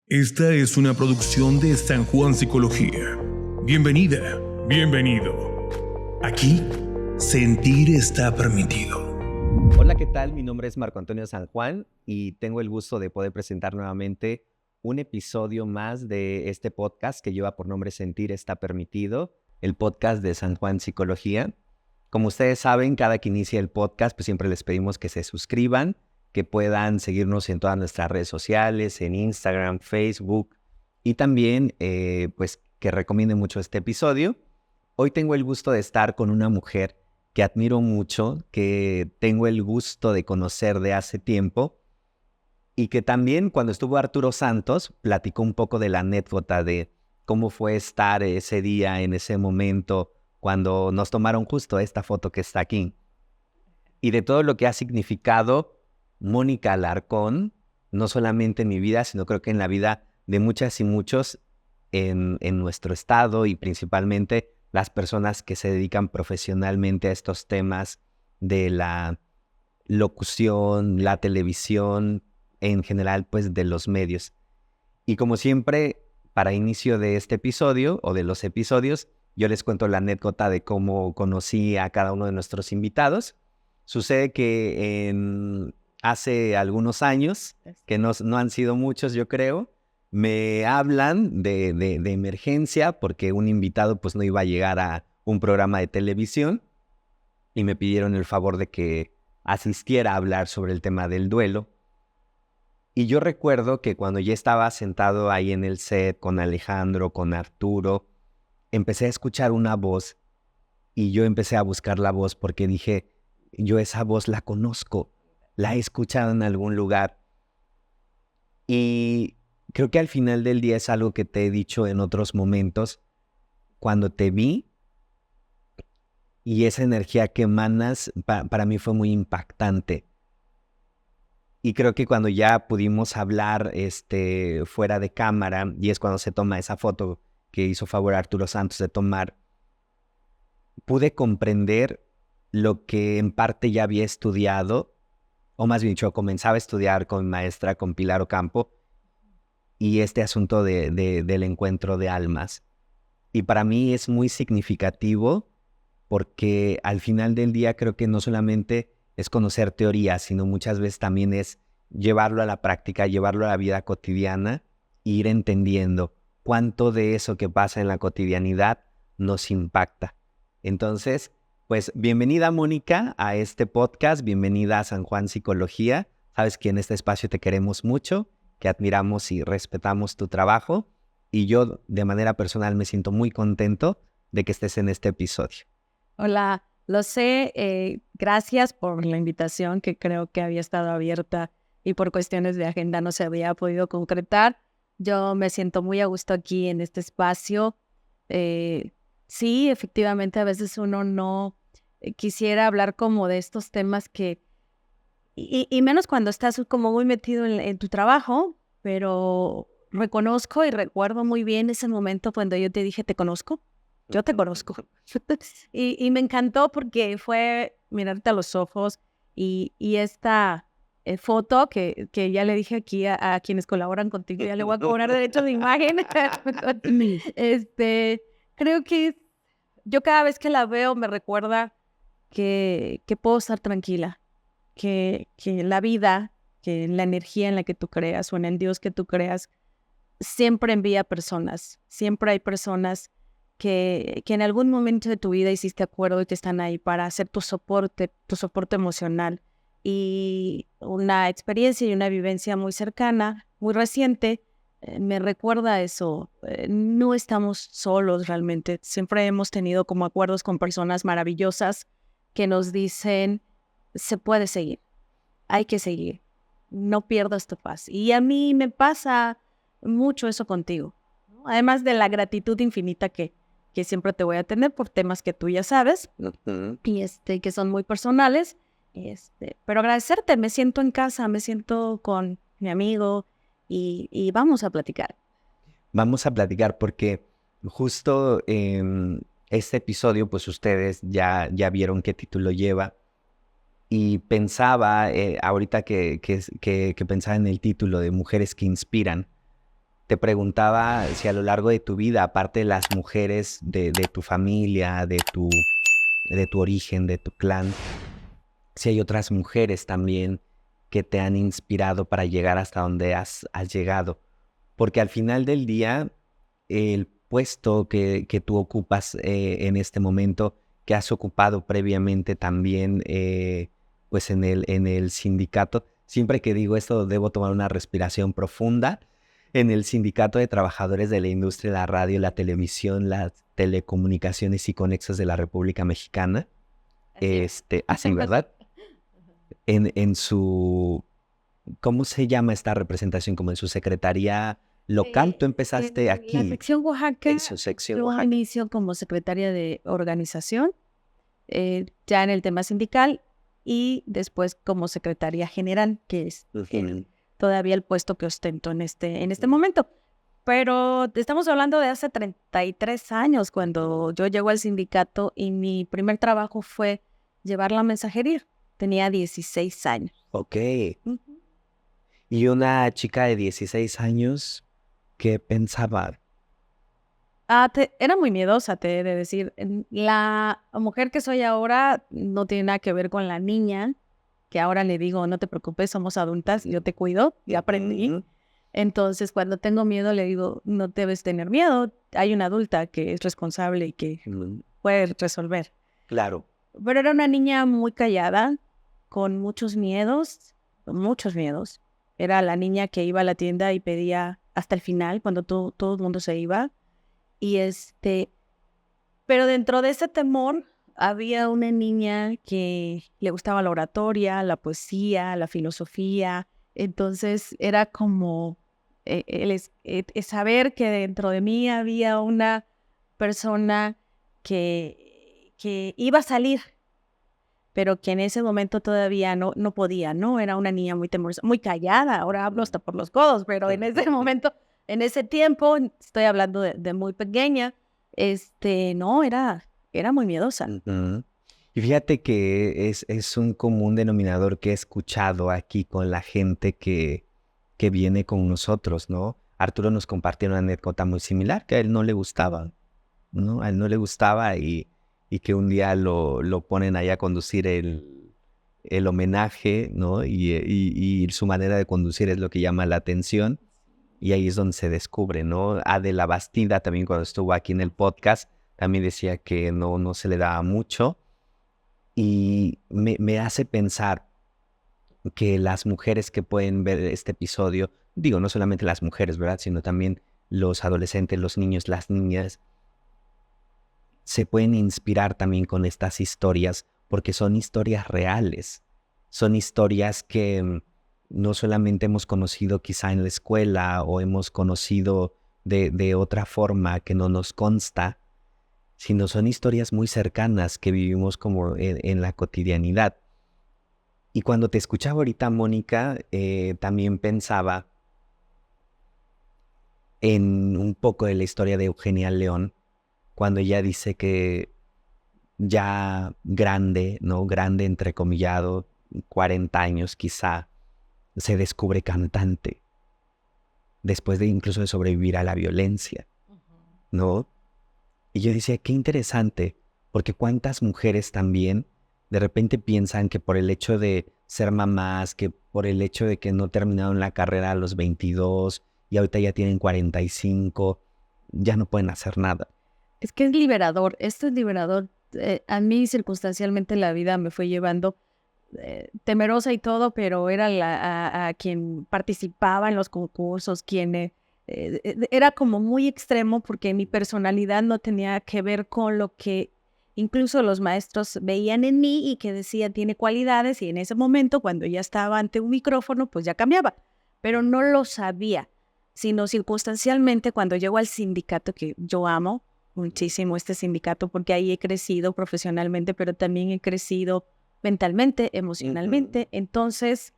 Esta es una producción de San Juan Psicología. Bienvenida, bienvenido. Aquí, sentir está permitido. Hola, ¿qué tal? Mi nombre es Marco Antonio San Juan y tengo el gusto de poder presentar nuevamente un episodio más de este podcast que lleva por nombre Sentir está permitido, el podcast de San Juan Psicología. Como ustedes saben, cada que inicia el podcast, pues siempre les pedimos que se suscriban, que puedan seguirnos en todas nuestras redes sociales, en Instagram, Facebook, y también pues que recomienden mucho este episodio. Hoy tengo el gusto de estar con una mujer que admiro mucho, que tengo el gusto de conocer de hace tiempo, y que también cuando estuvo Arturo Santos platicó un poco de la anécdota de cómo fue estar ese día, en ese momento, cuando nos tomaron justo esta foto que está aquí, y de todo lo que ha significado Mónica Alarcón, no solamente en mi vida, sino creo que en la vida de muchas y muchos en nuestro estado, y principalmente las personas que se dedican profesionalmente a estos temas de la locución, la televisión, en general, pues de los medios. Y como siempre, para inicio de este episodio o de los episodios, yo les cuento la anécdota de cómo conocí a cada uno de nuestros invitados. Sucede que hace algunos años, que no han sido muchos, yo creo, me hablan de emergencia porque un invitado pues no iba a llegar a un programa de televisión y me pidieron el favor de que asistiera a hablar sobre el tema del duelo. Y yo recuerdo que cuando ya estaba sentado ahí en el set con Alejandro, con Arturo, empecé a escuchar una voz y yo empecé a buscar la voz porque dije, yo esa voz la conozco, la he escuchado en algún lugar. Y creo que al final del día es algo que te he dicho en otros momentos, cuando te vi y esa energía que emanas para mí fue muy impactante. Y creo que cuando ya pudimos hablar fuera de cámara, y es cuando se toma esa foto que hizo favor Arturo Santos de tomar, pude comprender lo que en parte ya había estudiado, o más bien yo comenzaba a estudiar con mi maestra, con Pilar Ocampo, y este asunto del encuentro de almas. Y para mí es muy significativo porque al final del día creo que no solamente es conocer teoría, sino muchas veces también es llevarlo a la práctica, llevarlo a la vida cotidiana e ir entendiendo cuánto de eso que pasa en la cotidianidad nos impacta. Entonces, pues bienvenida Mónica a este podcast, bienvenida a San Juan Psicología. Sabes que en este espacio te queremos mucho, que admiramos y respetamos tu trabajo, y yo de manera personal me siento muy contento de que estés en este episodio. Hola, lo sé, gracias por la invitación que creo que había estado abierta y por cuestiones de agenda no se había podido concretar. Yo me siento muy a gusto aquí en este espacio. Sí, efectivamente, a veces uno no quisiera hablar como de estos temas y menos cuando estás como muy metido en tu trabajo, pero reconozco y recuerdo muy bien ese momento cuando yo te dije, te conozco. Yo te conozco. Y me encantó porque fue mirarte a los ojos y esta foto que ya le dije aquí a quienes colaboran contigo, ya le voy a cobrar derechos de imagen. Creo que yo cada vez que la veo me recuerda que puedo estar tranquila, que la vida, que la energía en la que tú creas o en el Dios que tú creas, siempre envía personas, siempre hay personas que en algún momento de tu vida hiciste acuerdo y que están ahí para hacer tu soporte emocional. Y una experiencia y una vivencia muy cercana, muy reciente, me recuerda a eso. No estamos solos realmente. Siempre hemos tenido como acuerdos con personas maravillosas que nos dicen, se puede seguir, hay que seguir, no pierdas tu paz. Y a mí me pasa mucho eso contigo, ¿no? Además de la gratitud infinita que siempre te voy a tener por temas que tú ya sabes y que son muy personales, pero agradecerte, me siento en casa, me siento con mi amigo y vamos a platicar. Vamos a platicar porque justo este episodio, pues ustedes ya vieron qué título lleva, y pensaba, ahorita que pensaba en el título de Mujeres que Inspiran, te preguntaba si a lo largo de tu vida, aparte de las mujeres de tu familia, de tu origen, de tu clan, si hay otras mujeres también que te han inspirado para llegar hasta donde has llegado. Porque al final del día, el puesto que tú ocupas en este momento, que has ocupado previamente también pues en el sindicato, siempre que digo esto debo tomar una respiración profunda, en el Sindicato de Trabajadores de la Industria de la Radio, la Televisión, las Telecomunicaciones y Conexos de la República Mexicana. Así, ¿verdad? En su, ¿cómo se llama esta representación? Como en su secretaría local. Tú empezaste En aquí. la sección Oaxaca, En su sección yo Oaxaca. inicio como secretaria de organización, ya en el tema sindical, y después como secretaria general, que es todavía el puesto que ostento en este momento. Pero estamos hablando de hace 33 años, cuando yo llego al sindicato y mi primer trabajo fue llevar la mensajería. Tenía 16 años. Ok. Y una chica de 16 años, ¿qué pensaba? Era muy miedosa, te he de decir. La mujer que soy ahora no tiene nada que ver con la niña, que ahora le digo, no te preocupes, somos adultas, yo te cuido, y aprendí. Entonces, cuando tengo miedo, le digo, no debes tener miedo, hay una adulta que es responsable y que puede resolver. Claro. Pero era una niña muy callada, con muchos miedos. Era la niña que iba a la tienda y pedía hasta el final, cuando todo el mundo se iba. Y pero dentro de ese temor había una niña que le gustaba la oratoria, la poesía, la filosofía. Entonces era como saber que dentro de mí había una persona que iba a salir, pero que en ese momento todavía no podía, ¿no? Era una niña muy temerosa, muy callada. Ahora hablo hasta por los codos, pero en ese momento, en ese tiempo, estoy hablando de muy pequeña, no, era muy miedosa. Y fíjate que es un común denominador que he escuchado aquí con la gente que viene con nosotros, ¿no? Arturo nos compartió una anécdota muy similar, que a él no le gustaba, ¿no? A él no le gustaba y que un día lo ponen ahí a conducir el homenaje, ¿no? Y su manera de conducir es lo que llama la atención. Y ahí es donde se descubre, ¿no? Adela Bastida también, cuando estuvo aquí en el podcast, también decía que no se le daba mucho. Y me hace pensar que las mujeres que pueden ver este episodio, digo, no solamente las mujeres, ¿verdad? Sino también los adolescentes, los niños, las niñas, se pueden inspirar también con estas historias, porque son historias reales. Son historias que no solamente hemos conocido quizá en la escuela o hemos conocido de otra forma que no nos consta, sino son historias muy cercanas que vivimos como en la cotidianidad. Y cuando te escuchaba ahorita, Mónica, también pensaba en un poco de la historia de Eugenia León, cuando ella dice que ya grande, ¿no? Grande entrecomillado, 40 años quizá, se descubre cantante, después de incluso de sobrevivir a la violencia, ¿no? Y yo decía, qué interesante, porque cuántas mujeres también de repente piensan que por el hecho de ser mamás, que por el hecho de que no terminaron la carrera a los 22 y ahorita ya tienen 45, ya no pueden hacer nada. Es que es liberador, esto es liberador. A mí circunstancialmente la vida me fue llevando temerosa y todo, pero era a quien participaba en los concursos, quien era como muy extremo, porque mi personalidad no tenía que ver con lo que incluso los maestros veían en mí y que decían tiene cualidades, y en ese momento cuando ya estaba ante un micrófono pues ya cambiaba, pero no lo sabía, sino circunstancialmente cuando llego al sindicato, que yo amo muchísimo este sindicato porque ahí he crecido profesionalmente, pero también he crecido mentalmente, emocionalmente. Entonces,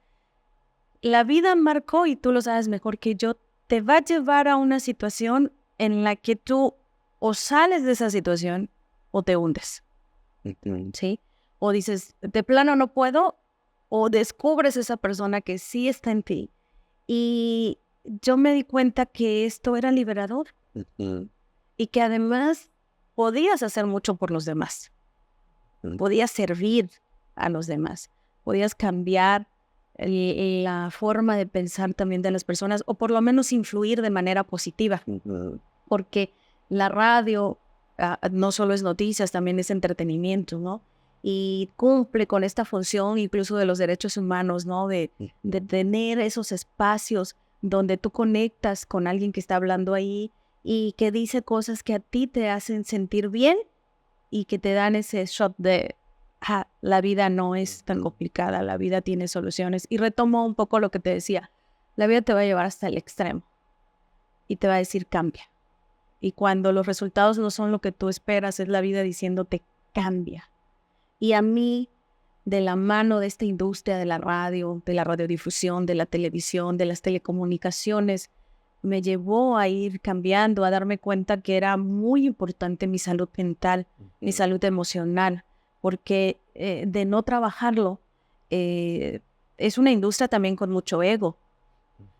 la vida marcó, y tú lo sabes mejor que yo, te va a llevar a una situación en la que tú o sales de esa situación o te hundes, ¿sí? O dices, de plano no puedo, o descubres esa persona que sí está en ti. Y yo me di cuenta que esto era liberador y que además podías hacer mucho por los demás. Podías servir a los demás. Podías cambiar la forma de pensar también de las personas, o por lo menos influir de manera positiva. Porque la radio no solo es noticias, también es entretenimiento, ¿no? Y cumple con esta función incluso de los derechos humanos, ¿no? De tener esos espacios donde tú conectas con alguien que está hablando ahí y que dice cosas que a ti te hacen sentir bien y que te dan ese shot de la vida no es tan complicada, la vida tiene soluciones. Y retomo un poco lo que te decía, la vida te va a llevar hasta el extremo y te va a decir cambia. Y cuando los resultados no son lo que tú esperas, es la vida diciéndote cambia. Y a mí, de la mano de esta industria de la radio, de la radiodifusión, de la televisión, de las telecomunicaciones, me llevó a ir cambiando, a darme cuenta que era muy importante mi salud mental, mi salud emocional, porque de no trabajarlo, es una industria también con mucho ego.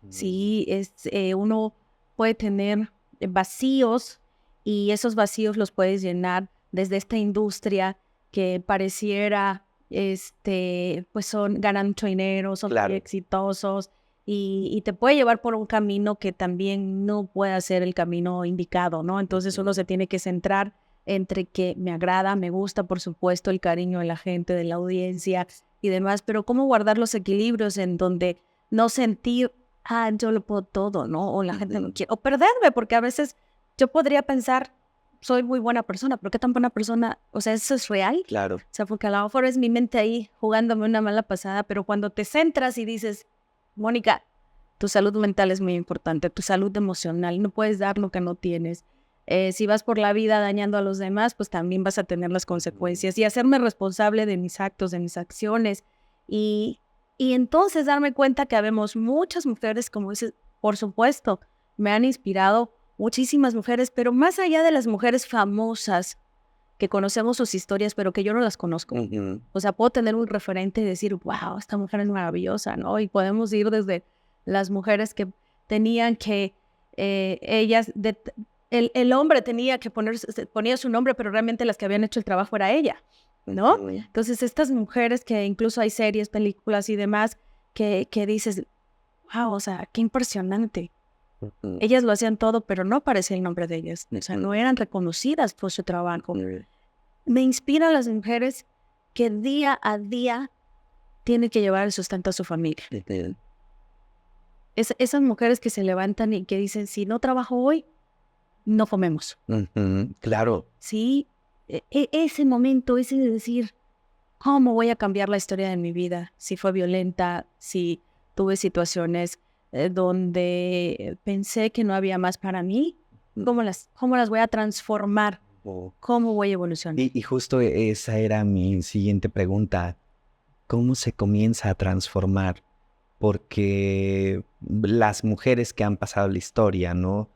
Sí, uno puede tener vacíos y esos vacíos los puedes llenar desde esta industria que pareciera, pues ganan mucho dinero, son muy exitosos y te puede llevar por un camino que también no puede ser el camino indicado, ¿no? Entonces uno se tiene que centrar entre que me agrada, me gusta, por supuesto, el cariño de la gente, de la audiencia y demás, pero cómo guardar los equilibrios en donde no sentir, yo lo puedo todo, ¿no? O la gente no quiere, o perderme, porque a veces yo podría pensar, soy muy buena persona, pero ¿qué tan buena persona? O sea, ¿eso es real? Claro. O sea, porque a lo mejor es mi mente ahí jugándome una mala pasada, pero cuando te centras y dices, Mónica, tu salud mental es muy importante, tu salud emocional, no puedes dar lo que no tienes. Si vas por la vida dañando a los demás, pues también vas a tener las consecuencias. Y hacerme responsable de mis actos, de mis acciones. Y entonces darme cuenta que habemos muchas mujeres, como dices, por supuesto, me han inspirado muchísimas mujeres, pero más allá de las mujeres famosas que conocemos sus historias, pero que yo no las conozco. O sea, puedo tener un referente y decir, wow, esta mujer es maravillosa, ¿no? Y podemos ir desde las mujeres que tenían que, el hombre tenía que ponía su nombre, pero realmente las que habían hecho el trabajo era ella, ¿no? Entonces, estas mujeres que incluso hay series, películas y demás, que dices, wow, o sea, qué impresionante. Ellas lo hacían todo, pero no aparecía el nombre de ellas. O sea, no eran reconocidas por su trabajo. Me inspiran las mujeres que día a día tienen que llevar el sustento a su familia. Esas mujeres que se levantan y que dicen, si no trabajo hoy, no comemos. Claro. Sí, ese momento, ese de decir, ¿cómo voy a cambiar la historia de mi vida? Si fue violenta, si tuve situaciones donde pensé que no había más para mí, ¿cómo las voy a transformar? ¿Cómo voy a evolucionar? Y justo esa era mi siguiente pregunta. ¿Cómo se comienza a transformar? Porque las mujeres que han pasado la historia, ¿no?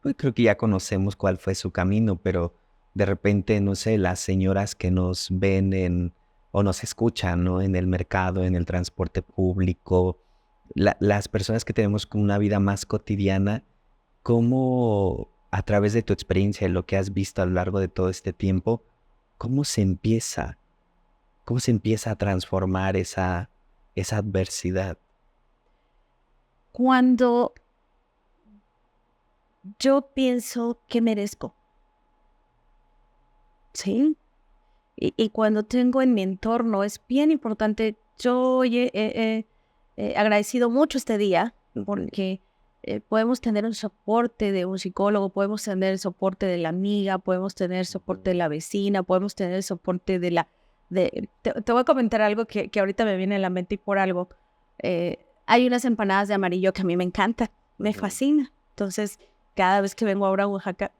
Pues creo que ya conocemos cuál fue su camino, pero de repente, no sé, las señoras que nos ven o nos escuchan, ¿no? En el mercado, en el transporte público, las personas que tenemos una vida más cotidiana, ¿cómo a través de tu experiencia y lo que has visto a lo largo de todo este tiempo, cómo se empieza a transformar esa adversidad? Cuando yo pienso que merezco, ¿sí? Y cuando tengo en mi entorno, es bien importante. Yo he agradecido mucho este día porque podemos tener un soporte de un psicólogo, podemos tener el soporte de la amiga, podemos tener el soporte de la vecina, podemos tener el soporte de la... Te voy a comentar algo que ahorita me viene a la mente y por algo. Hay unas empanadas de amarillo que a mí me encantan, me fascina. Entonces, cada vez que vengo ahora a Oaxaca,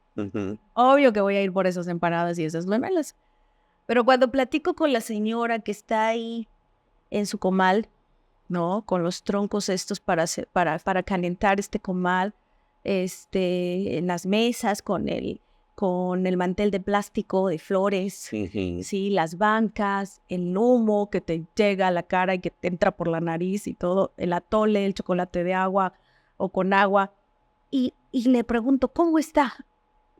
obvio que voy a ir por esas empanadas y esas memelas. Pero cuando platico con la señora que está ahí en su comal, ¿no? Con los troncos estos para calentar este comal, en las mesas, con el mantel de plástico de flores, sí, las bancas, el humo que te llega a la cara y que te entra por la nariz y todo, el atole, el chocolate de agua, o con agua y le pregunto, ¿cómo está?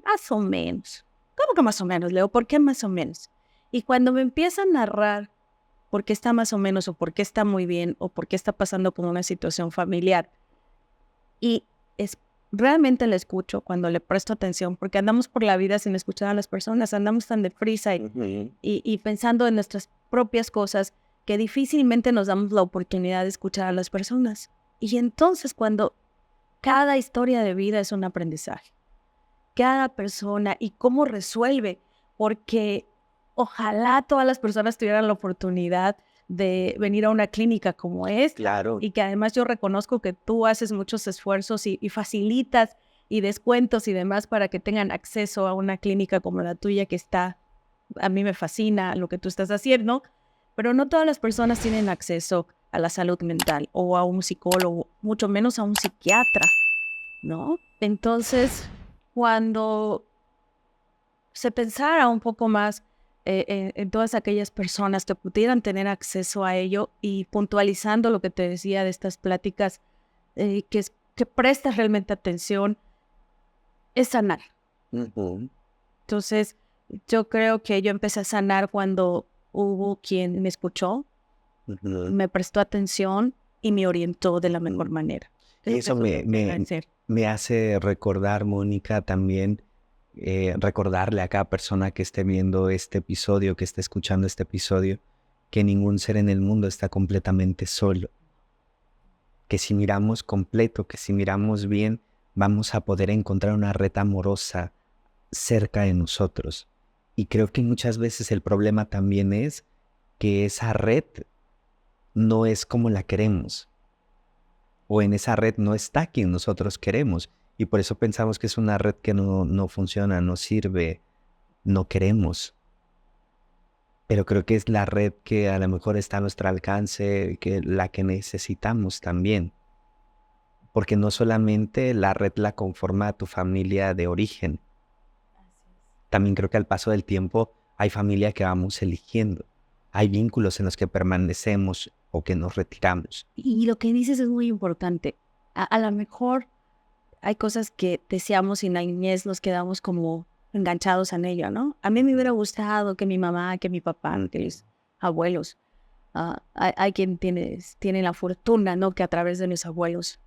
Más o menos. ¿Cómo que más o menos, Leo? ¿Por qué más o menos? Y cuando me empieza a narrar por qué está más o menos o por qué está muy bien o por qué está pasando con una situación familiar, y realmente le escucho cuando le presto atención, porque andamos por la vida sin escuchar a las personas, andamos tan deprisa y pensando en nuestras propias cosas que difícilmente nos damos la oportunidad de escuchar a las personas. Y entonces cuando cada historia de vida es un aprendizaje, cada persona y cómo resuelve, porque ojalá todas las personas tuvieran la oportunidad de venir a una clínica como esta. Claro. Y que además yo reconozco que tú haces muchos esfuerzos y facilitas y descuentos y demás para que tengan acceso a una clínica como la tuya que está, a mí me fascina lo que tú estás haciendo, pero no todas las personas tienen acceso a la salud mental o a un psicólogo, mucho menos a un psiquiatra, ¿no? Entonces, cuando se pensara un poco más en todas aquellas personas que pudieran tener acceso a ello y puntualizando lo que te decía de estas pláticas, que prestas realmente atención, es sanar. Entonces, yo creo que yo empecé a sanar cuando hubo quien me escuchó, me prestó atención y me orientó de la mejor manera. Y eso me hace recordar, Mónica, también recordarle a cada persona que esté viendo este episodio, que esté escuchando este episodio, que ningún ser en el mundo está completamente solo. Que si miramos completo, que si miramos bien, vamos a poder encontrar una red amorosa cerca de nosotros. Y creo que muchas veces el problema también es que esa red no es como la queremos. O en esa red no está quien nosotros queremos. Y por eso pensamos que es una red que no funciona, no sirve, no queremos. Pero creo que es la red que a lo mejor está a nuestro alcance, la que necesitamos también. Porque no solamente la red la conforma tu familia de origen. También creo que al paso del tiempo hay familia que vamos eligiendo. Hay vínculos en los que permanecemos o que nos retiramos. Y lo que dices es muy importante. A lo mejor hay cosas que deseamos y en la niñez nos quedamos como enganchados en ello, ¿no? A mí me hubiera gustado que mi mamá, que mi papá, que mis abuelos, hay quien tiene la fortuna, ¿no? Que a través de mis abuelos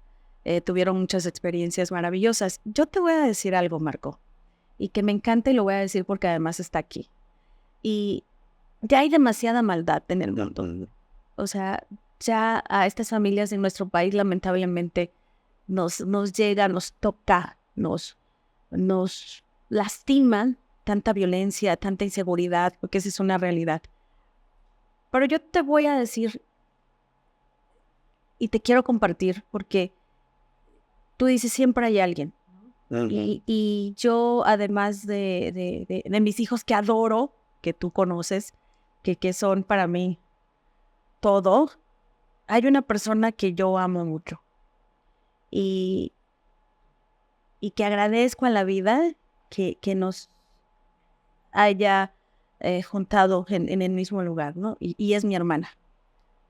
tuvieron muchas experiencias maravillosas. Yo te voy a decir algo, Marco, y que me encanta y lo voy a decir porque además está aquí. Y ya hay demasiada maldad en el mundo. O sea, ya a estas familias en nuestro país lamentablemente nos llega, nos toca, nos lastiman tanta violencia, tanta inseguridad, porque esa es una realidad. Pero yo te voy a decir y te quiero compartir porque tú dices siempre hay alguien. Y yo, además de mis hijos que adoro, que tú conoces, que son para mí todo, hay una persona que yo amo mucho y que agradezco a la vida que nos haya juntado en el mismo lugar, ¿no? Y es mi hermana.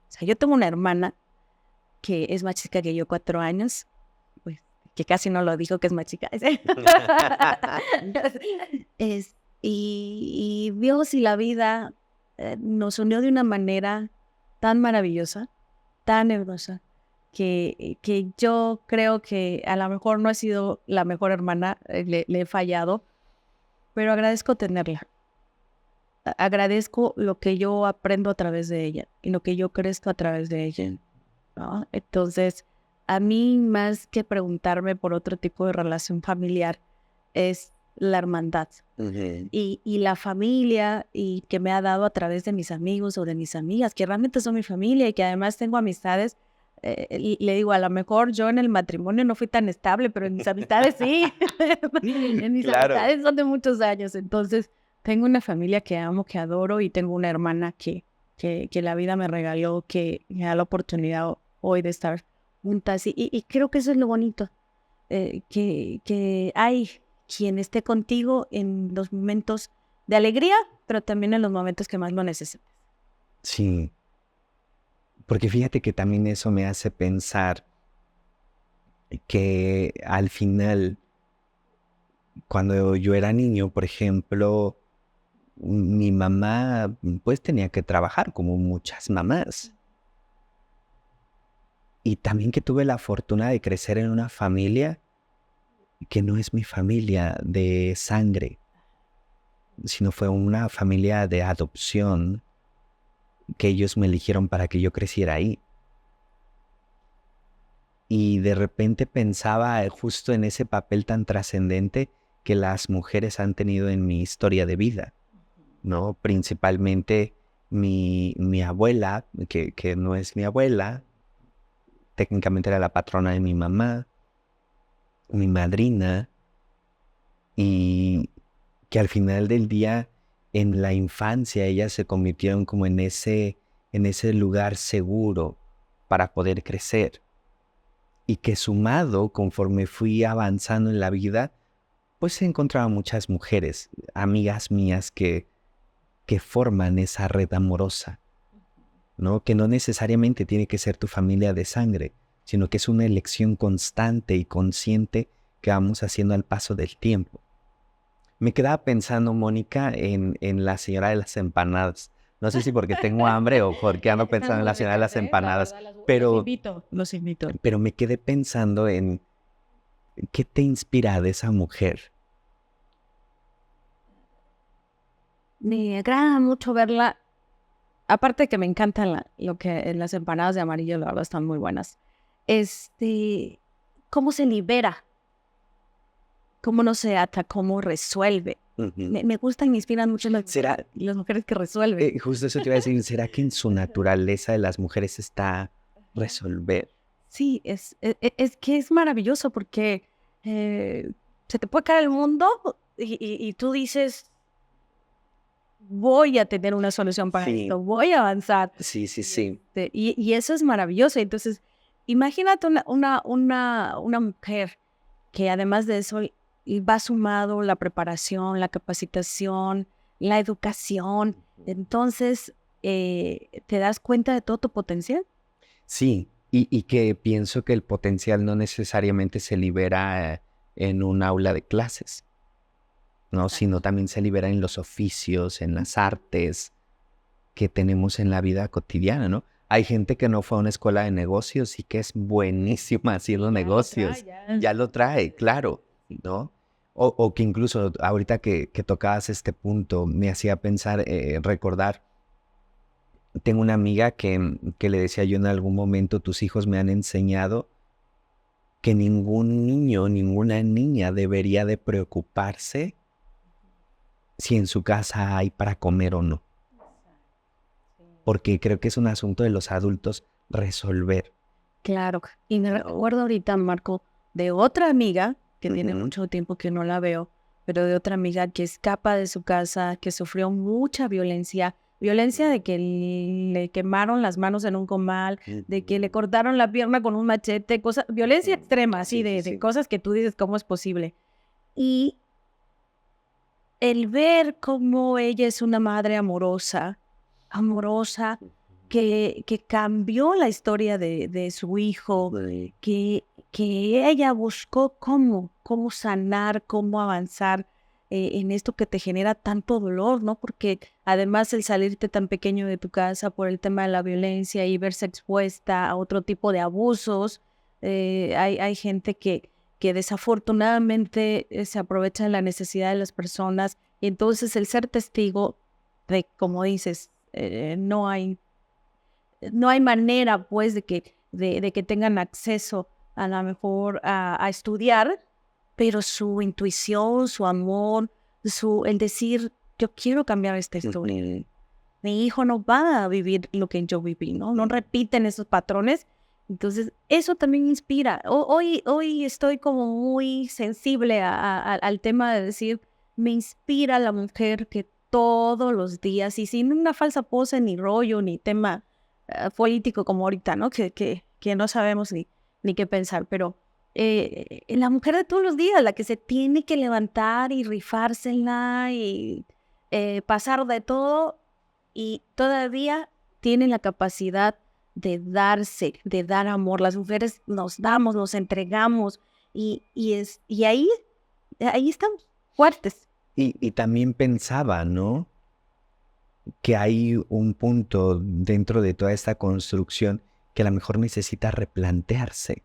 O sea, yo tengo una hermana que es más chica que yo, 4 años, pues, que casi no lo dijo que es más chica. Y Dios y la vida nos unió de una manera tan maravillosa, tan hermosa, que yo creo que a lo mejor no he sido la mejor hermana, le he fallado, pero agradezco tenerla. Agradezco lo que yo aprendo a través de ella y lo que yo crezco a través de ella, ¿no? Entonces, a mí más que preguntarme por otro tipo de relación familiar, es la hermandad y la familia y que me ha dado a través de mis amigos o de mis amigas, que realmente son mi familia y que además tengo amistades. Le digo, a lo mejor yo en el matrimonio no fui tan estable, pero en mis amistades sí. En mis amistades son de muchos años. Entonces, tengo una familia que amo, que adoro y tengo una hermana que la vida me regaló, que me da la oportunidad hoy de estar juntas. Y creo que eso es lo bonito, que hay quien esté contigo en los momentos de alegría, pero también en los momentos que más lo necesitas. Sí, porque fíjate que también eso me hace pensar que al final, cuando yo era niño, por ejemplo, mi mamá pues tenía que trabajar como muchas mamás. Y también que tuve la fortuna de crecer en una familia que no es mi familia de sangre, sino fue una familia de adopción que ellos me eligieron para que yo creciera ahí. Y de repente pensaba justo en ese papel tan trascendente que las mujeres han tenido en mi historia de vida, ¿no? Principalmente mi abuela, que no es mi abuela, técnicamente era la patrona de mi mamá, mi madrina, y que al final del día, en la infancia, ellas se convirtieron como en ese lugar seguro para poder crecer. Y que sumado, conforme fui avanzando en la vida, pues he encontrado muchas mujeres, amigas mías que forman esa red amorosa, ¿no? Que no necesariamente tiene que ser tu familia de sangre, sino que es una elección constante y consciente que vamos haciendo al paso del tiempo. Me quedaba pensando, Mónica, en la señora de las empanadas. No sé si porque tengo hambre o porque ando Están pensando en muy la señora de ricas, las ¿eh? La empanadas, verdad, los pero, invito, los invito. pero me quedé pensando en qué te inspira de esa mujer. Me agrada mucho verla. Aparte de que me encantan las empanadas de amarillo, la verdad están muy buenas. Cómo se libera, cómo no se ata, cómo resuelve. Me gustan, me inspiran mucho las mujeres que resuelven. Justo eso te iba a decir, ¿será que en su naturaleza de las mujeres está resolver? Sí, es que es maravilloso porque se te puede caer el mundo y tú dices, voy a tener una solución para Sí. esto, voy a avanzar. Sí, sí, sí. Y eso es maravilloso. Entonces, imagínate una mujer que además de eso y va sumado la preparación, la capacitación, la educación. Entonces, te das cuenta de todo tu potencial. Sí, y que pienso que el potencial no necesariamente se libera en un aula de clases, ¿no? Sino también se libera en los oficios, en las artes que tenemos en la vida cotidiana, ¿no? Hay gente que no fue a una escuela de negocios y que es buenísima haciendo negocios. Ya lo trae, claro, ¿no? O que incluso ahorita que tocabas este punto me hacía pensar, recordar, tengo una amiga que le decía yo en algún momento, tus hijos me han enseñado que ningún niño, ninguna niña debería de preocuparse si en su casa hay para comer o no. Porque creo que es un asunto de los adultos resolver. Claro. Y me recuerdo ahorita, Marco, de otra amiga, que tiene mucho tiempo que no la veo, pero de otra amiga que escapa de su casa, que sufrió mucha violencia de que le quemaron las manos en un comal, de que le cortaron la pierna con un machete, violencia extrema, así de cosas que tú dices, ¿cómo es posible? Y el ver cómo ella es una madre amorosa, que cambió la historia de su hijo, que ella buscó cómo sanar, cómo avanzar en esto que te genera tanto dolor, ¿no? Porque además el salirte tan pequeño de tu casa por el tema de la violencia y verse expuesta a otro tipo de abusos, hay gente que desafortunadamente se aprovecha de la necesidad de las personas y entonces el ser testigo de, como dices, no hay manera, pues, de que tengan acceso a lo mejor a estudiar, pero su intuición, su amor, el decir, yo quiero cambiar esta historia. Mi hijo no va a vivir lo que yo viví, ¿no? No repiten esos patrones. Entonces, eso también inspira. Hoy estoy como muy sensible al tema de decir, me inspira la mujer que todos los días, y sin una falsa pose, ni rollo, ni tema político como ahorita, ¿no? Que no sabemos ni qué pensar, pero la mujer de todos los días, la que se tiene que levantar y rifársela y pasar de todo y todavía tiene la capacidad de darse, de dar amor. Las mujeres nos damos, nos entregamos y ahí estamos fuertes. Y también pensaba, ¿no? Que hay un punto dentro de toda esta construcción que a lo mejor necesita replantearse.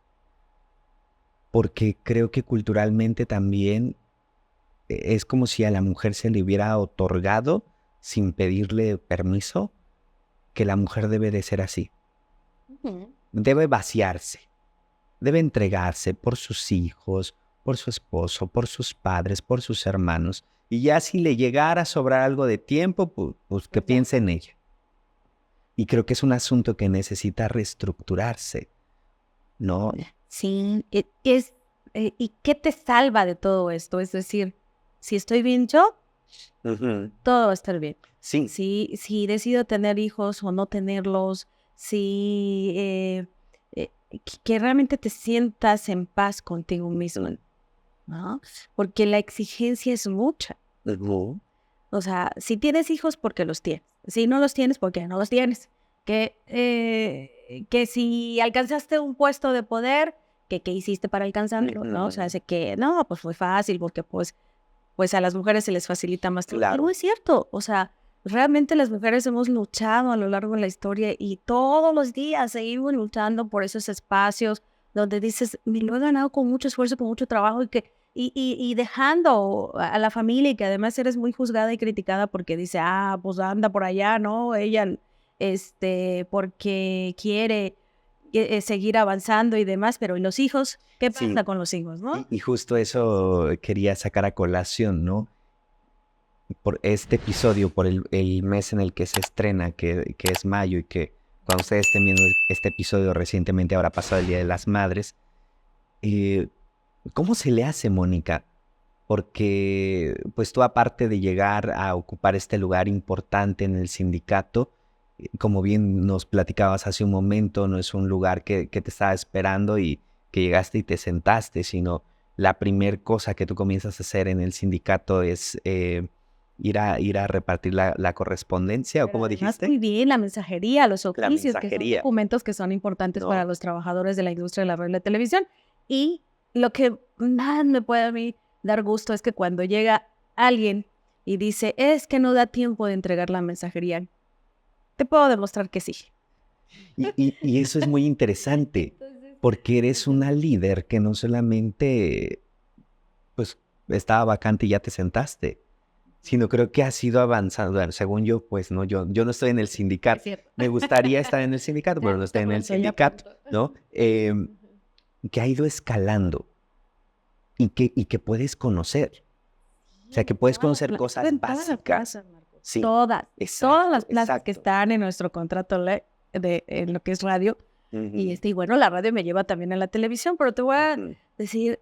Porque creo que culturalmente también es como si a la mujer se le hubiera otorgado, sin pedirle permiso, que la mujer debe de ser así. Debe vaciarse, debe entregarse por sus hijos, por su esposo, por sus padres, por sus hermanos. Y ya si le llegara a sobrar algo de tiempo, pues que piense en ella. Y creo que es un asunto que necesita reestructurarse, ¿no? Sí, ¿y qué te salva de todo esto? Es decir, si estoy bien yo, todo va a estar bien. Sí. Si decido tener hijos o no tenerlos, que realmente te sientas en paz contigo mismo, ¿no? Porque la exigencia es mucha. O sea, si tienes hijos, porque los tienes. Si no los tienes, porque no los tienes. Que si alcanzaste un puesto de poder, ¿qué hiciste para alcanzarlo? ¿No? O sea, no, pues fue fácil, porque pues a las mujeres se les facilita más. Claro. No es cierto. O sea, realmente las mujeres hemos luchado a lo largo de la historia y todos los días seguimos luchando por esos espacios donde dices, me lo he ganado con mucho esfuerzo, con mucho trabajo y dejando a la familia, y que además eres muy juzgada y criticada porque dice, pues anda por allá, ¿no? Ella, porque quiere seguir avanzando y demás, pero ¿y los hijos? ¿Qué pasa con los hijos, no? Y justo eso quería sacar a colación, ¿no? Por este episodio, por el mes en el que se estrena, que es mayo, y que cuando ustedes estén viendo este episodio recientemente habrá pasado el Día de las Madres. ¿Cómo se le hace, Mónica? Porque pues tú, aparte de llegar a ocupar este lugar importante en el sindicato, como bien nos platicabas hace un momento, no es un lugar que te estaba esperando y que llegaste y te sentaste, sino la primer cosa que tú comienzas a hacer en el sindicato es ir a repartir la correspondencia, ¿o cómo dijiste? Muy bien, la mensajería, los oficios, que son documentos que son importantes para los trabajadores de la industria de la radio y la televisión. Y lo que más me puede a mí dar gusto es que cuando llega alguien y dice, es que no da tiempo de entregar la mensajería, te puedo demostrar que sí. Y eso es muy interesante, porque eres una líder que no solamente pues estaba vacante y ya te sentaste, sino creo que has ido avanzando. Bueno, según yo, pues no, yo no estoy en el sindicato. Me gustaría estar en el sindicato, pero no estoy en el sindicato, ¿no? Que ha ido escalando y que puedes conocer. O sea, que puedes conocer cosas básicas. Sí, todas las plazas que están en nuestro contrato en lo que es radio. Y bueno, la radio me lleva también a la televisión, pero te voy a decir,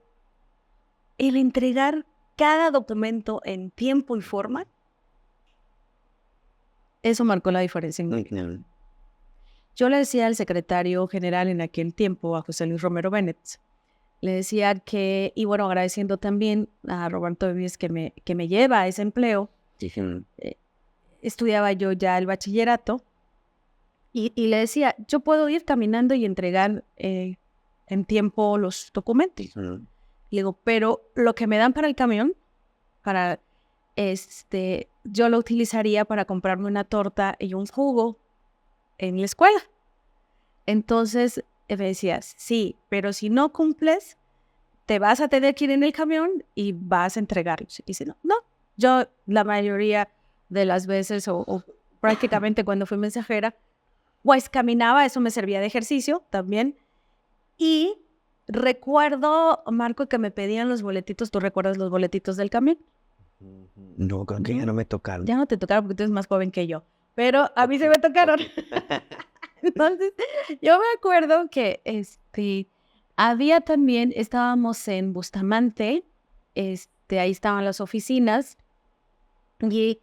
el entregar cada documento en tiempo y forma, eso marcó la diferencia en mi vida. Yo le decía al secretario general en aquel tiempo, a José Luis Romero Bennett, le decía que, y bueno, agradeciendo también a Roberto Vives que me lleva a ese empleo, estudiaba yo ya el bachillerato, y le decía, yo puedo ir caminando y entregar en tiempo los documentos. Le digo, pero lo que me dan para el camión, yo lo utilizaría para comprarme una torta y un jugo en la escuela. Entonces me decías, sí, pero si no cumples, te vas a tener que ir en el camión y vas a entregarlos. Y dice, no, yo la mayoría de las veces o prácticamente cuando fui mensajera, pues caminaba, eso me servía de ejercicio también. Y recuerdo, Marco, que me pedían los boletitos. ¿Tú recuerdas los boletitos del camión? No, creo que ya no me tocaron. Ya no te tocaron porque tú eres más joven que yo. Pero a mí se me tocaron. Entonces, yo me acuerdo que había también, estábamos en Bustamante, ahí estaban las oficinas, y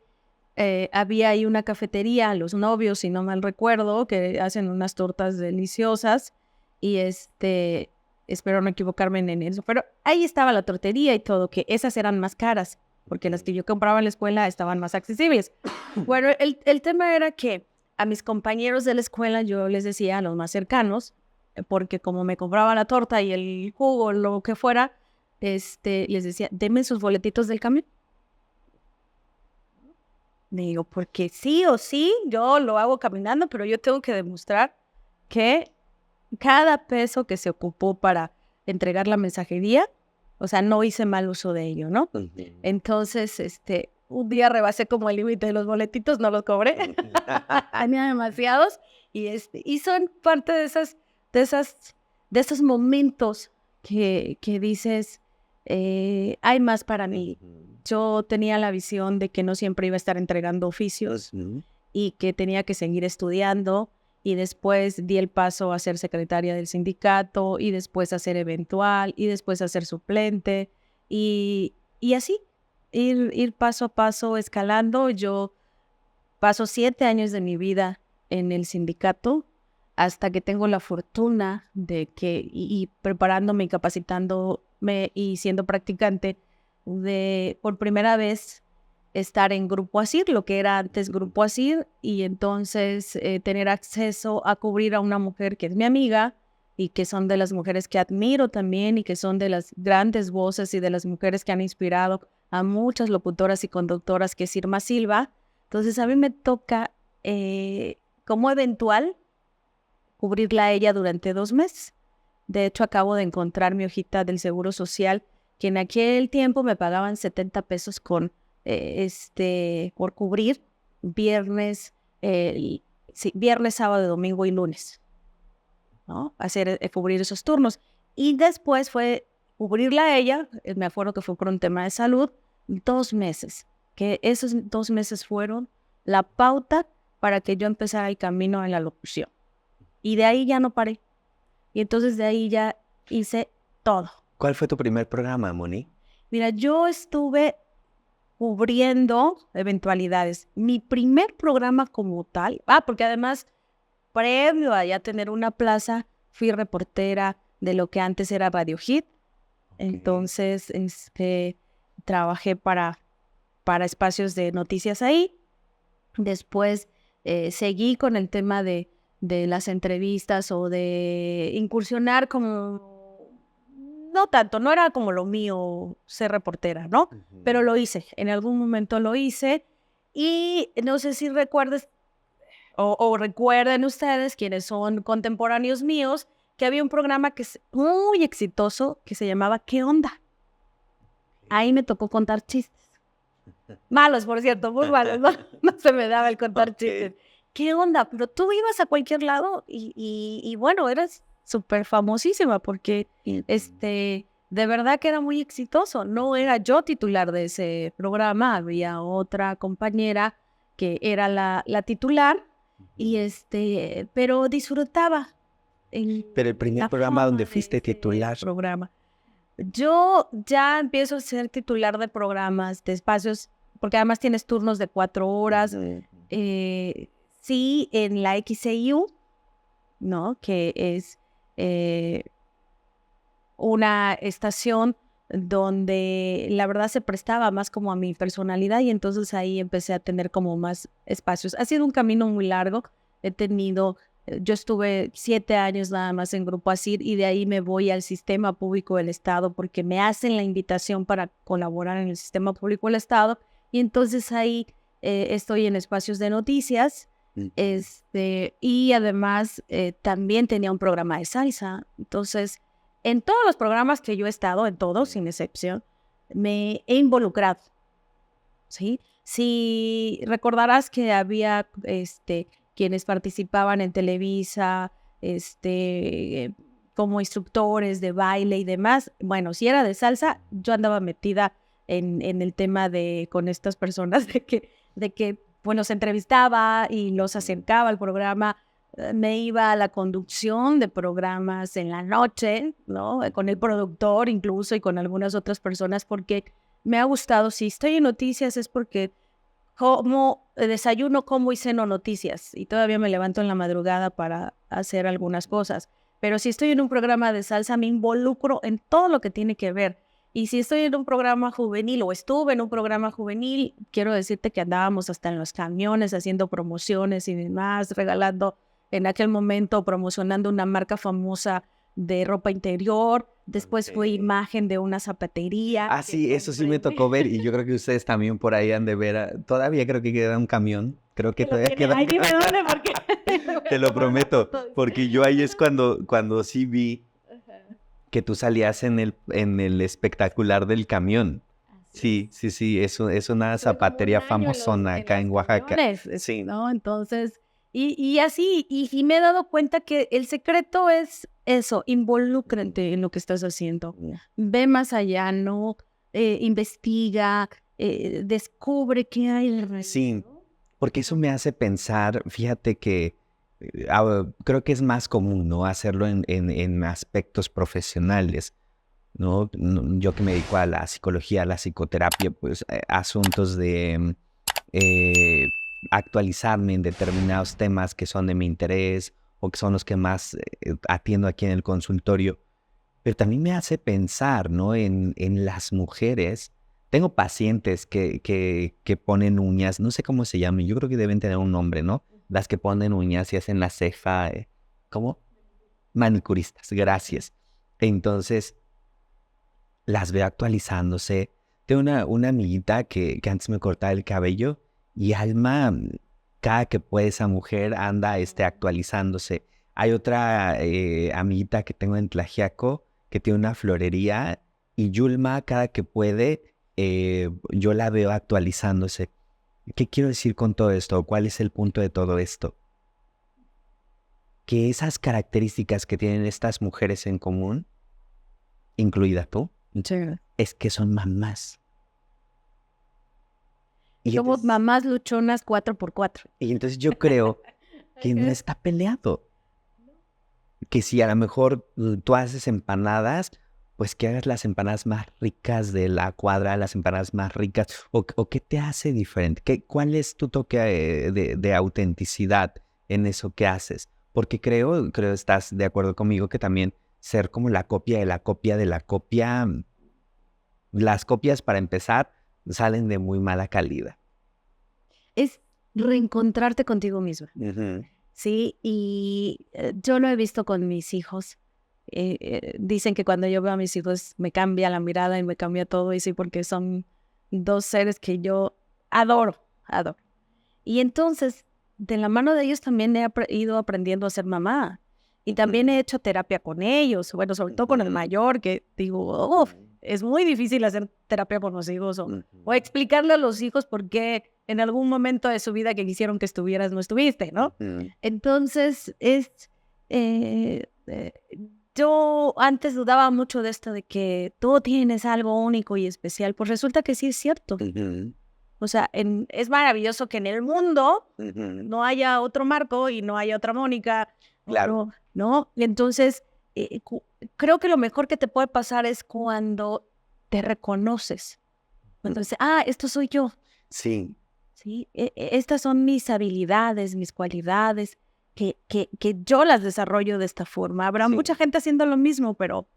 había ahí una cafetería, Los Novios, si no mal recuerdo, que hacen unas tortas deliciosas, y espero no equivocarme en eso, pero ahí estaba la tortería y todo, que esas eran más caras, porque las que yo compraba en la escuela estaban más accesibles. Bueno, el tema era que a mis compañeros de la escuela yo les decía, a los más cercanos, porque como me compraba la torta y el jugo, lo que fuera, les decía, denme sus boletitos del camión. Digo, porque sí o sí, yo lo hago caminando, pero yo tengo que demostrar que cada peso que se ocupó para entregar la mensajería, o sea, no hice mal uso de ello, ¿no? Entonces, un día rebasé como el límite de los boletitos, no los cobré. Tenía demasiados y son parte de esos momentos que dices, hay más para mí. Yo tenía la visión de que no siempre iba a estar entregando oficios y que tenía que seguir estudiando, y después di el paso a ser secretaria del sindicato y después a ser eventual y después a ser suplente y así, ir paso a paso escalando. Yo paso 7 años de mi vida en el sindicato hasta que tengo la fortuna de que, y preparándome y capacitándome y siendo practicante, de por primera vez estar en Grupo ASIR, lo que era antes Grupo ASIR, y entonces tener acceso a cubrir a una mujer que es mi amiga y que son de las mujeres que admiro también y que son de las grandes voces y de las mujeres que han inspirado a muchas locutoras y conductoras, que es Irma Silva. Entonces a mí me toca como eventual cubrirla a ella durante 2 meses. De hecho, acabo de encontrar mi hojita del Seguro Social, que en aquel tiempo me pagaban 70 pesos por cubrir viernes, sábado, domingo y lunes, ¿no? Cubrir esos turnos. Y después fue cubrirla a ella, me acuerdo que fue por un tema de salud, 2 meses, que esos 2 meses fueron la pauta para que yo empezara el camino en la locución. Y de ahí ya no paré. Y entonces de ahí ya hice todo. ¿Cuál fue tu primer programa, Moni? Mira, yo estuve cubriendo eventualidades. Mi primer programa como tal, porque además, previo a ya tener una plaza, fui reportera de lo que antes era Radio Hit. Okay. Entonces, trabajé para espacios de noticias ahí. Después seguí con el tema de las entrevistas o de incursionar como... No tanto, no era como lo mío ser reportera, ¿no? Pero lo hice, en algún momento lo hice. Y no sé si recuerdes o recuerden ustedes, quienes son contemporáneos míos, que había un programa que es muy exitoso que se llamaba ¿Qué onda? Ahí me tocó contar chistes. Malos, por cierto, muy malos, no se me daba el contar chistes. ¿Qué onda? Pero tú ibas a cualquier lado y bueno, eras súper famosísima porque de verdad que era muy exitoso. No era yo titular de ese programa, había otra compañera que era la titular y pero disfrutaba. Pero el primer programa donde fuiste titular. Programa. Yo ya empiezo a ser titular de programas, de espacios, porque además tienes turnos de 4 horas. Sí, en la XEU, ¿no? Que es una estación donde la verdad se prestaba más como a mi personalidad y entonces ahí empecé a tener como más espacios. Ha sido un camino muy largo. Yo estuve 7 años nada más en Grupo ASIR y de ahí me voy al Sistema Público del Estado porque me hacen la invitación para colaborar en el Sistema Público del Estado y entonces ahí estoy en espacios de noticias. Y además también tenía un programa de salsa. Entonces, en todos los programas que yo he estado, en todos, sin excepción, me he involucrado, ¿sí? Si recordarás que había quienes participaban en Televisa, como instructores de baile y demás. Bueno, si era de salsa, yo andaba metida en el tema con estas personas de que bueno, se entrevistaba y los acercaba al programa, me iba a la conducción de programas en la noche, ¿no? Con el productor incluso y con algunas otras personas porque me ha gustado. Si estoy en noticias es porque desayuno, como y ceno noticias y todavía me levanto en la madrugada para hacer algunas cosas. Pero si estoy en un programa de salsa me involucro en todo lo que tiene que ver Y si estoy en un programa juvenil o estuve en un programa juvenil, quiero decirte que andábamos hasta en los camiones haciendo promociones y demás, regalando en aquel momento, promocionando una marca famosa de ropa interior. Después fue imagen de una zapatería. Ah, sí, eso sí me tocó ver y yo creo que ustedes también por ahí han de ver. Todavía creo que queda un camión. Creo que todavía queda. Ay, dime dónde, porque Te lo prometo, porque yo ahí es cuando sí vi que tú salías en el espectacular del camión. Sí, es una zapatería famosona acá en Oaxaca. Sí. ¿No? Entonces, y así, y me he dado cuenta que el secreto es eso, involúcrate en lo que estás haciendo. Ve más allá, ¿no? Investiga, descubre qué hay alrededor. Sí, porque eso me hace pensar, fíjate que creo que es más común, ¿no? Hacerlo en aspectos profesionales, ¿no? Yo que me dedico a la psicología, a la psicoterapia, pues asuntos de eh, actualizarme en determinados temas que son de mi interés o que son los que más atiendo aquí en el consultorio. Pero también me hace pensar, ¿no? En las mujeres. Tengo pacientes que ponen uñas, no sé cómo se llaman, yo creo que deben tener un nombre, ¿no? Las que ponen uñas y hacen la ceja, ¿cómo? Manicuristas, gracias. Entonces, las veo actualizándose. Tengo una amiguita que antes me cortaba el cabello y Alma, cada que puede esa mujer anda actualizándose. Hay otra amiguita que tengo en Tlaxiaco que tiene una florería y Yulma cada que puede yo la veo actualizándose. ¿Qué quiero decir con todo esto? ¿Cuál es el punto de todo esto? Que esas características que tienen estas mujeres en común, incluida tú, es que son mamás. Y somos mamás luchonas 4x4. Y entonces yo creo que no está peleado. Que si a lo mejor tú haces empanadas, pues que hagas las empanadas más ricas de la cuadra, las empanadas más ricas, o qué te hace diferente, ¿cuál es tu toque de autenticidad en eso que haces? Porque creo estás de acuerdo conmigo que también ser como la copia de la copia de la copia, las copias para empezar salen de muy mala calidad. Es reencontrarte contigo misma. Sí, y yo lo he visto con mis hijos. Dicen que cuando yo veo a mis hijos me cambia la mirada y me cambia todo, y sí, porque son dos seres que yo adoro. Y entonces, de la mano de ellos también he ido aprendiendo a ser mamá. Y también he hecho terapia con ellos, bueno, sobre todo con el mayor, que digo, es muy difícil hacer terapia con los hijos o explicarle a los hijos por qué en algún momento de su vida que quisieron que estuvieras, no estuviste, ¿no? Entonces, yo antes dudaba mucho de esto de que tú tienes algo único y especial, pues resulta que sí es cierto. O sea, es maravilloso que en el mundo no haya otro Marco y no haya otra Mónica. Claro. ¿No? Y entonces, creo que lo mejor que te puede pasar es cuando te reconoces. Cuando dices, esto soy yo. Sí. Sí, estas son mis habilidades, mis cualidades, que yo las desarrollo de esta forma. Habrá mucha gente haciendo lo mismo, pero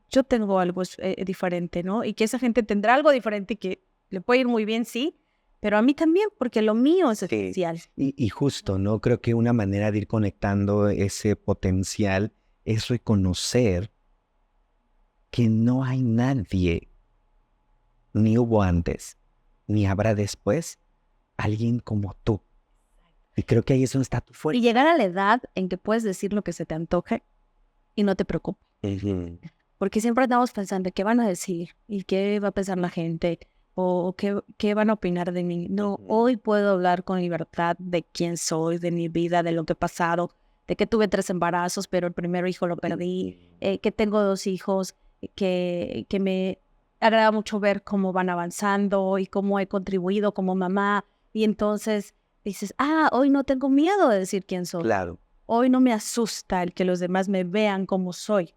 yo tengo algo diferente, ¿no? Y que esa gente tendrá algo diferente y que le puede ir muy bien, sí, pero a mí también, porque lo mío es especial. Y justo, ¿no? Creo que una manera de ir conectando ese potencial es reconocer que no hay nadie, ni hubo antes, ni habrá después, alguien como tú. Y creo que ahí es donde está tu fuerza. Y llegar a la edad en que puedes decir lo que se te antoje y no te preocupes. Porque siempre andamos pensando qué van a decir y qué va a pensar la gente o qué van a opinar de mí. No, hoy puedo hablar con libertad de quién soy, de mi vida, de lo que he pasado, de que tuve 3 embarazos, pero el primer hijo lo perdí, que tengo 2 hijos, que me agrada mucho ver cómo van avanzando y cómo he contribuido como mamá. Y entonces dices, hoy no tengo miedo de decir quién soy. Claro. Hoy no me asusta el que los demás me vean como soy.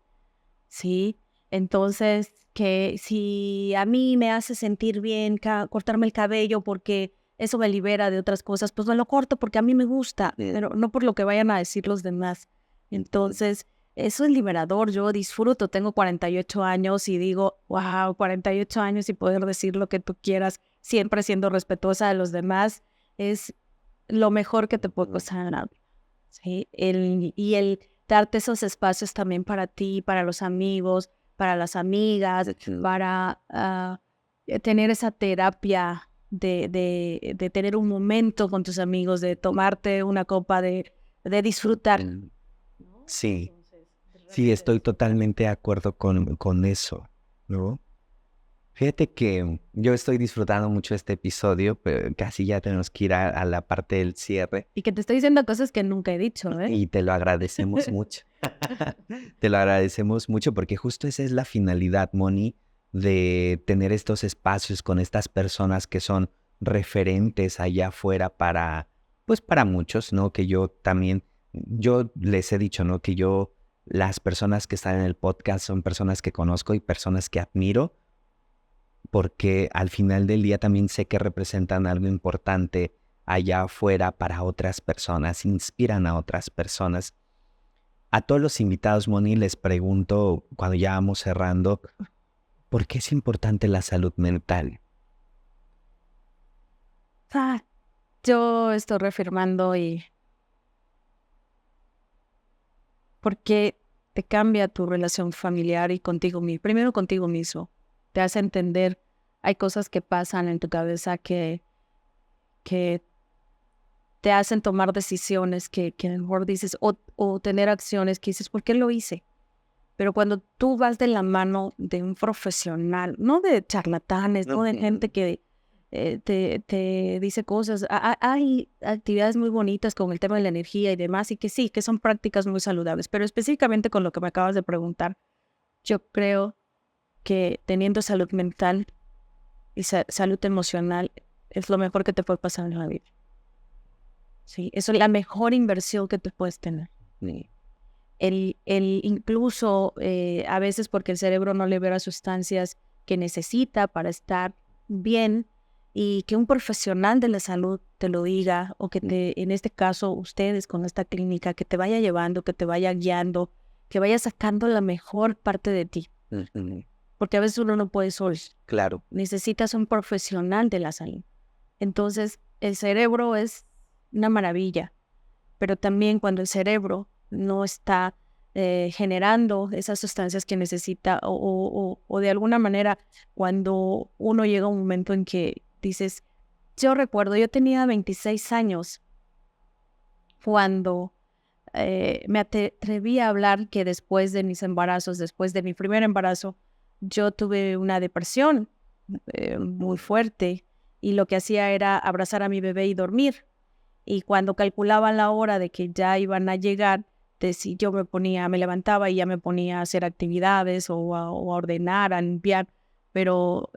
¿Sí? Entonces, que si a mí me hace sentir bien cortarme el cabello porque eso me libera de otras cosas, pues me lo corto porque a mí me gusta, pero no por lo que vayan a decir los demás. Entonces, eso es liberador. Yo disfruto, tengo 48 años y digo, wow, 48 años y poder decir lo que tú quieras, siempre siendo respetuosa de los demás, es lo mejor que te puede pasar. ¿Sí? Y el darte esos espacios también para ti, para los amigos, para las amigas, para tener esa terapia de tener un momento con tus amigos, de tomarte una copa, de disfrutar. Sí, sí, estoy totalmente de acuerdo con eso, ¿no? Fíjate que yo estoy disfrutando mucho este episodio, pero casi ya tenemos que ir a la parte del cierre Y que te estoy diciendo cosas que nunca he dicho, ¿eh? y te lo agradecemos mucho. Te lo agradecemos mucho porque justo esa es la finalidad, Moni, de tener estos espacios con estas personas que son referentes allá afuera para, pues para muchos, ¿no? Que yo también, yo les he dicho, ¿no? Que yo, las personas que están en el podcast son personas que conozco y personas que admiro, porque al final del día también sé que representan algo importante allá afuera para otras personas, inspiran a otras personas. A todos los invitados, Moni, les pregunto, cuando ya vamos cerrando, ¿por qué es importante la salud mental? Yo estoy reafirmando y porque te cambia tu relación familiar y contigo mismo. Primero contigo mismo. Te hace entender, hay cosas que pasan en tu cabeza que te hacen tomar decisiones que a lo mejor dices, o tener acciones que dices, ¿por qué lo hice? Pero cuando tú vas de la mano de un profesional, no de charlatanes, no de gente que te dice cosas. Hay actividades muy bonitas con el tema de la energía y demás, y que sí, que son prácticas muy saludables, pero específicamente con lo que me acabas de preguntar, yo creo que teniendo salud mental y salud emocional es lo mejor que te puede pasar en la vida. Sí, eso es la mejor inversión que tú puedes tener. Sí. Incluso a veces porque el cerebro no libera sustancias que necesita para estar bien, y que un profesional de la salud te lo diga, o que en este caso ustedes con esta clínica, que te vaya llevando, que te vaya guiando, que vaya sacando la mejor parte de ti. Porque a veces uno no puede solo. Claro. Necesitas un profesional de la salud. Entonces, el cerebro es una maravilla, pero también cuando el cerebro no está generando esas sustancias que necesita, o de alguna manera, cuando uno llega a un momento en que dices, yo recuerdo, yo tenía 26 años cuando me atreví a hablar que después de mis embarazos, después de mi primer embarazo, yo tuve una depresión muy fuerte, y lo que hacía era abrazar a mi bebé y dormir. Y cuando calculaban la hora de que ya iban a llegar, si yo me levantaba y ya me ponía a hacer actividades o a ordenar, a limpiar, pero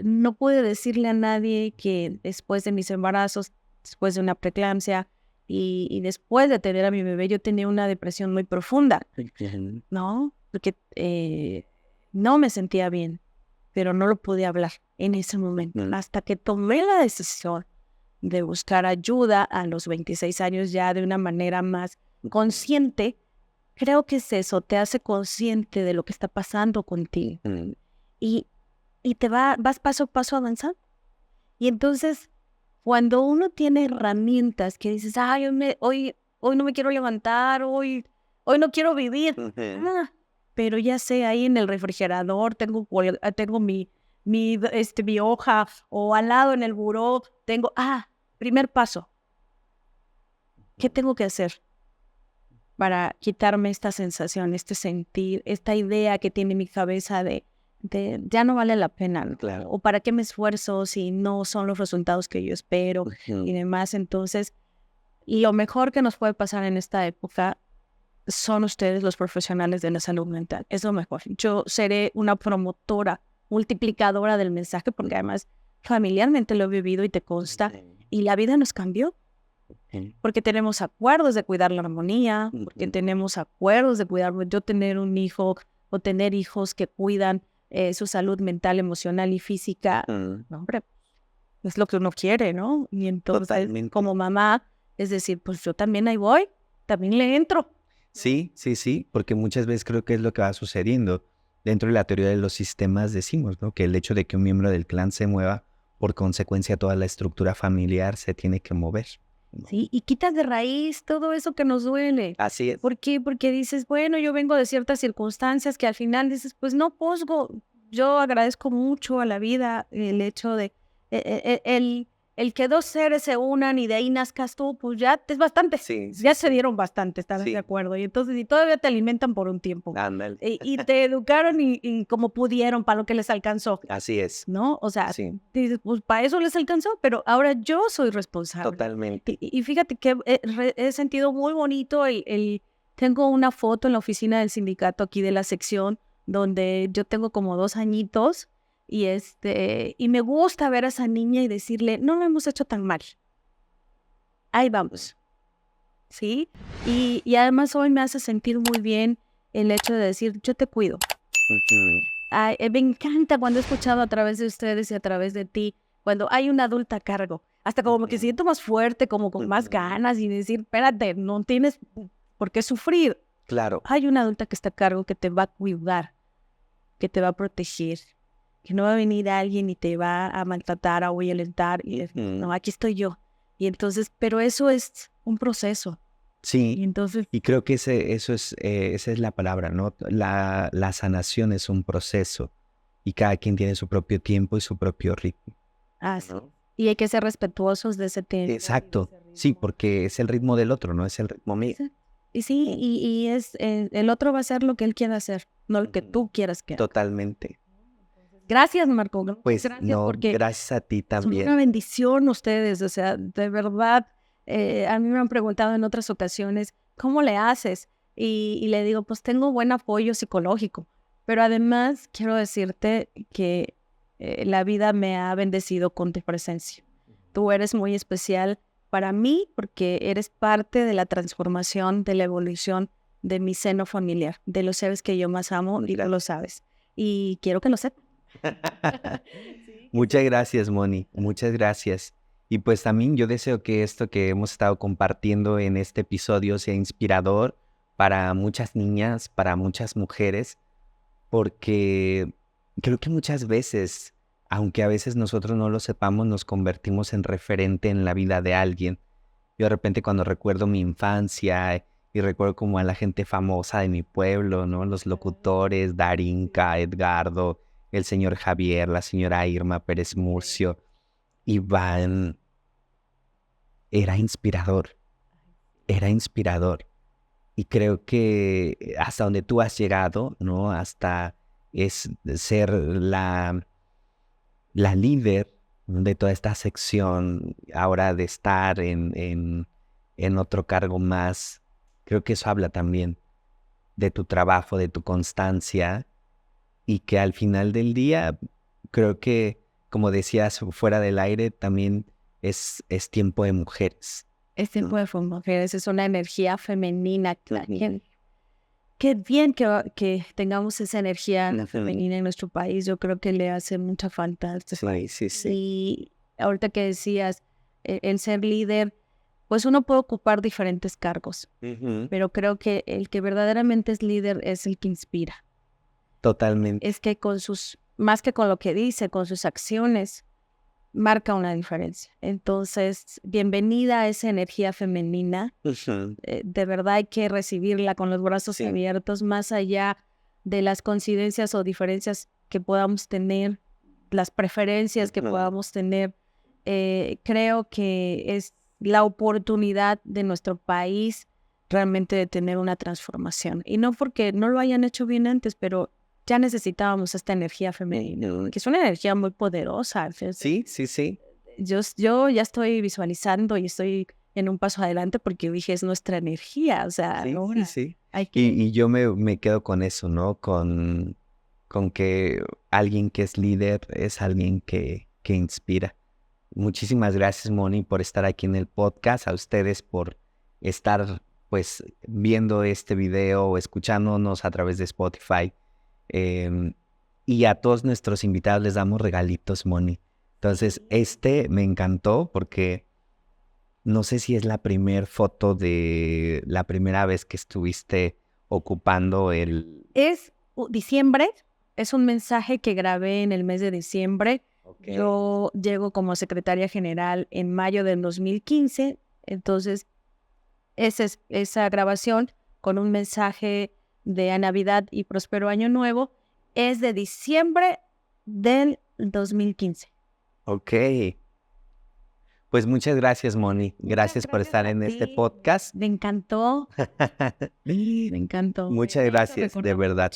no pude decirle a nadie que después de mis embarazos, después de una preeclampsia y después de tener a mi bebé, yo tenía una depresión muy profunda, ¿no? Porque no me sentía bien, pero no lo podía hablar en ese momento, hasta que tomé la decisión de buscar ayuda a los 26 años, ya de una manera más consciente. Creo que es eso, te hace consciente de lo que está pasando contigo. Y te vas paso a paso avanzando. Y entonces, cuando uno tiene herramientas que dices, ay, hoy no me quiero levantar, hoy no quiero vivir, pero ya sé, ahí en el refrigerador tengo mi hoja, o al lado en el buró tengo, primer paso. ¿Qué tengo que hacer para quitarme esta sensación, este sentir, esta idea que tiene mi cabeza de ya no vale la pena, ¿no? Claro. O para qué me esfuerzo si no son los resultados que yo espero y demás? Entonces, lo mejor que nos puede pasar en esta época son ustedes, los profesionales de la salud mental. Es lo mejor. Yo seré una promotora, multiplicadora del mensaje, porque además familiarmente lo he vivido y te consta, y la vida nos cambió. Porque tenemos acuerdos de cuidar la armonía, porque tenemos acuerdos de cuidar, yo tener un hijo o tener hijos que cuidan su salud mental, emocional y física, no, hombre, es lo que uno quiere, ¿no? Y entonces, Totalmente. como mamá, es decir, pues yo también ahí voy, también le entro. Sí, sí, sí, porque muchas veces creo que es lo que va sucediendo. Dentro de la teoría de los sistemas decimos, ¿no? Que el hecho de que un miembro del clan se mueva, por consecuencia toda la estructura familiar se tiene que mover, ¿no? Sí, y quitas de raíz todo eso que nos duele. Así es. ¿Por qué? Porque dices, bueno, yo vengo de ciertas circunstancias que al final dices, pues no posgo. Yo agradezco mucho a la vida el hecho de el que dos seres se unan y de ahí nazcas tú, pues ya es bastante. Sí, sí, Ya se sí. dieron bastante, ¿estás Sí. de acuerdo? Y entonces, y todavía te alimentan por un tiempo. Ándale. Y te educaron y como pudieron para lo que les alcanzó, Así es. ¿no? O sea, Sí, dices, pues para eso les alcanzó, pero ahora yo soy responsable. totalmente. Y fíjate que he sentido muy bonito tengo una foto en la oficina del sindicato aquí de la sección donde yo tengo como 2 añitos y me gusta ver a esa niña y decirle, no lo hemos hecho tan mal. Ahí vamos. ¿Sí? Y además hoy me hace sentir muy bien el hecho de decir, yo te cuido. Ujú. Ay, me encanta cuando he escuchado a través de ustedes y a través de ti, cuando hay una adulta a cargo, hasta como que siento más fuerte, como con más ganas y decir, espérate, no tienes por qué sufrir. Claro. Hay una adulta que está a cargo que te va a cuidar, que te va a proteger, que no va a venir alguien y te va a maltratar, a violentar. No, aquí estoy yo. Y entonces, pero eso es un proceso. Y Sí, entonces, y creo que esa es la palabra, ¿no? La sanación es un proceso y cada quien tiene su propio tiempo y su propio ritmo. así. ¿No? Y hay que ser respetuosos de ese tiempo. Exacto, sí, porque es el ritmo del otro, no es el ritmo mío. Sí. Y sí, y el otro va a hacer lo que él quiera hacer, no lo que tú quieras que haga. Totalmente. Gracias, Marco. Pues Gracias no, porque gracias a ti son una también. bendición ustedes. O sea, de verdad, a mí me han preguntado en otras ocasiones, ¿cómo le haces? Y le digo, pues tengo buen apoyo psicológico. Pero además quiero decirte que la vida me ha bendecido con tu presencia. Tú eres muy especial para mí porque eres parte de la transformación, de la evolución de mi seno familiar, de los seres que yo más amo y tú lo sabes. Y quiero que lo sepas. Muchas gracias, Moni. Muchas gracias. Y pues también yo deseo que esto que hemos estado compartiendo en este episodio sea inspirador para muchas niñas, para muchas mujeres, porque creo que muchas veces, aunque a veces nosotros no lo sepamos, nos convertimos en referente en la vida de alguien. Yo de repente cuando recuerdo mi infancia y recuerdo como a la gente famosa de mi pueblo, ¿no? Los locutores, Darinka, Edgardo, el señor Javier, la señora Irma Pérez Murcio, Iván, era inspirador, era inspirador. Y creo que hasta donde tú has llegado, ¿no? Hasta es ser la líder de toda esta sección, ahora de estar en otro cargo más, creo que eso habla también de tu trabajo, de tu constancia, y que al final del día, creo que, como decías fuera del aire, también es tiempo de mujeres. Es tiempo de mujeres, es una energía femenina. Ujú. Qué bien que tengamos esa energía femenina en nuestro país. Yo creo que le hace mucha falta a este país. Sí, sí, sí. Y ahorita que decías, el ser líder, pues uno puede ocupar diferentes cargos, Ujú. pero creo que el que verdaderamente es líder es el que inspira. Totalmente. Es que más que con lo que dice, con sus acciones, marca una diferencia. Entonces, bienvenida a esa energía femenina. Ujú. De verdad hay que recibirla con los brazos Sí. abiertos, más allá de las coincidencias o diferencias que podamos tener, las preferencias que Ujú. podamos tener. Creo que es la oportunidad de nuestro país realmente de tener una transformación. Y no porque no lo hayan hecho bien antes, pero ya necesitábamos esta energía femenina, Ujú. que es una energía muy poderosa. Sí, sí, sí. Yo ya estoy visualizando y estoy en un paso adelante porque dije, es nuestra energía, o sea, Sí, ahora sí, sí. hay que... Y yo me quedo con eso, ¿no? Con que alguien que es líder es alguien que inspira. Muchísimas gracias, Moni, por estar aquí en el podcast, a ustedes por estar, pues, viendo este video o escuchándonos a través de Spotify. Y a todos nuestros invitados les damos regalitos, Moni. Entonces, me encantó porque No sé si es la primera foto de la primera vez que estuviste ocupando el... Es diciembre, es un mensaje que grabé en el mes de diciembre. Okay. Yo llego como secretaria general en mayo del 2015, entonces esa grabación con un mensaje de Navidad y próspero año nuevo es de diciembre del 2015. Ok. Pues muchas gracias, Moni. Gracias por estar en este podcast. Me encantó. Me encantó. Muchas gracias, de verdad.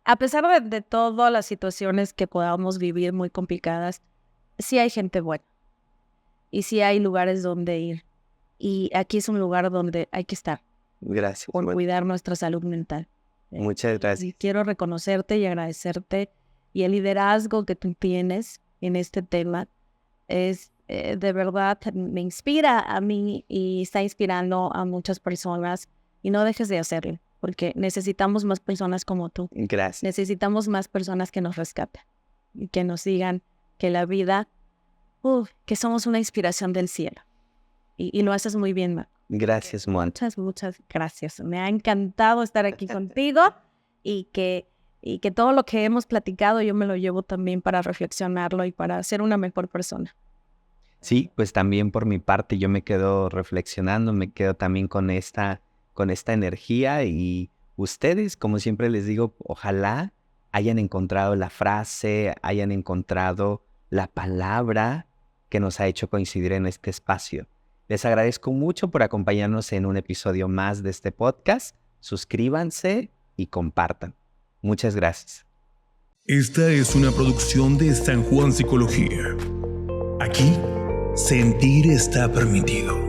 A pesar de todas las situaciones que podamos vivir muy complicadas, sí hay gente buena. Y sí hay lugares donde ir. Y aquí es un lugar donde hay que estar. Gracias. Por cuidar nuestra salud mental. Muchas gracias. Y quiero reconocerte y agradecerte. Y el liderazgo que tú tienes en este tema es de verdad, me inspira a mí y está inspirando a muchas personas. Y no dejes de hacerlo, porque necesitamos más personas como tú. Gracias. Necesitamos más personas que nos rescaten y que nos digan que la vida, que somos una inspiración del cielo. Y lo haces muy bien, Marco. Gracias, Mon. Muchas gracias. Me ha encantado estar aquí contigo y que todo lo que hemos platicado yo me lo llevo también para reflexionarlo y para ser una mejor persona. Sí, pues también por mi parte yo me quedo reflexionando, me quedo también con esta energía y ustedes, como siempre les digo, ojalá hayan encontrado la frase, hayan encontrado la palabra que nos ha hecho coincidir en este espacio. Les agradezco mucho por acompañarnos en un episodio más de este podcast. Suscríbanse y compartan. Muchas gracias. Esta es una producción de San Juan Psicología. Aquí, sentir está permitido.